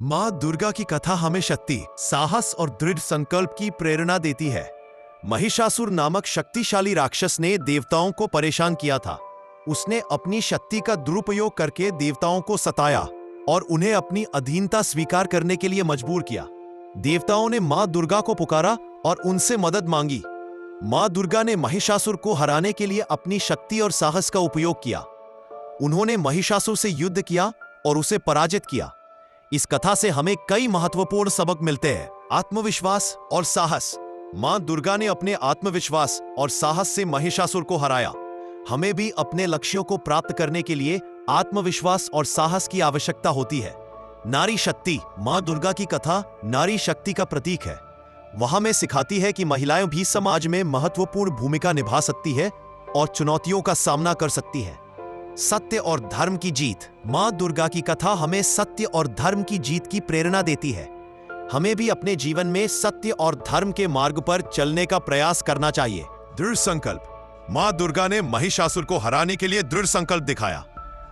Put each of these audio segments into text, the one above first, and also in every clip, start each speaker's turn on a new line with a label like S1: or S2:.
S1: माँ दुर्गा की कथा हमें शक्ति, साहस और दृढ़ संकल्प की प्रेरणा देती है। महिषासुर नामक शक्तिशाली राक्षस ने देवताओं को परेशान किया था। उसने अपनी शक्ति का दुरुपयोग करके देवताओं को सताया और उन्हें अपनी अधीनता स्वीकार करने के लिए मजबूर किया। देवताओं ने माँ दुर्गा को पुकारा और उनसे मदद मांगी। माँ दुर्गा ने महिषासुर को हराने के लिए अपनी शक्ति और साहस का उपयोग किया। उन्होंने महिषासुर से युद्ध किया और उसे पराजित किया। इस कथा से हमें कई महत्वपूर्ण सबक मिलते हैं। आत्मविश्वास और साहस। मां दुर्गा ने अपने आत्मविश्वास और साहस से महिषासुर को हराया। हमें भी अपने लक्ष्यों को प्राप्त करने के लिए आत्मविश्वास और साहस की आवश्यकता होती है। नारी शक्ति। मां दुर्गा की कथा नारी शक्ति का प्रतीक है। वह हमें सिखाती है कि महिलाएं भी समाज में महत्वपूर्ण भूमिका निभा सकती है और चुनौतियों का सामना कर सकती है। सत्य और धर्म की जीत। मां दुर्गा की कथा हमें सत्य और धर्म की जीत की प्रेरणा देती है। हमें भी अपने जीवन में सत्य और धर्म के मार्ग पर चलने का प्रयास करना चाहिए। दृढ़ संकल्प। मां दुर्गा ने महिषासुर को हराने के लिए दृढ़ संकल्प दिखाया।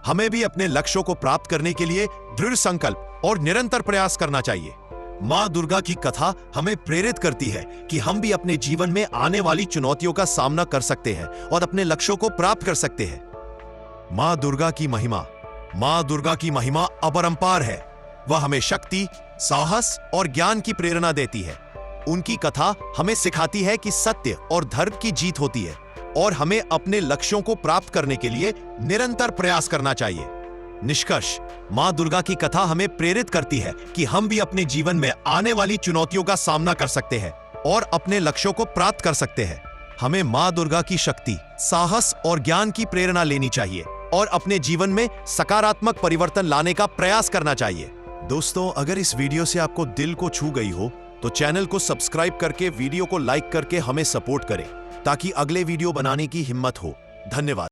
S1: हमें भी अपने लक्ष्यों को प्राप्त करने के लिए दृढ़ संकल्प और निरंतर प्रयास करना चाहिए। मां दुर्गा की कथा हमें प्रेरित करती है कि हम भी अपने जीवन में आने वाली चुनौतियों का सामना कर सकते हैं और अपने लक्ष्यों को प्राप्त कर सकते हैं। मां दुर्गा की महिमा। मां दुर्गा की महिमा अपरंपार है। वह हमें शक्ति, साहस और ज्ञान की प्रेरणा देती है। उनकी कथा हमें सिखाती है कि सत्य और धर्म की जीत होती है और हमें अपने लक्ष्यों को प्राप्त करने के लिए निरंतर प्रयास करना चाहिए। निष्कर्ष। मां दुर्गा की कथा हमें प्रेरित करती है कि हम भी अपने जीवन में आने वाली चुनौतियों का सामना कर सकते हैं और अपने लक्ष्यों को प्राप्त कर सकते हैं। हमें मां दुर्गा की शक्ति, साहस और ज्ञान की प्रेरणा लेनी चाहिए और अपने जीवन में सकारात्मक परिवर्तन लाने का प्रयास करना चाहिए। दोस्तों, अगर इस वीडियो से आपको दिल को छू गई हो तो चैनल को सब्सक्राइब करके वीडियो को लाइक करके हमें सपोर्ट करें ताकि अगले वीडियो बनाने की हिम्मत हो। धन्यवाद।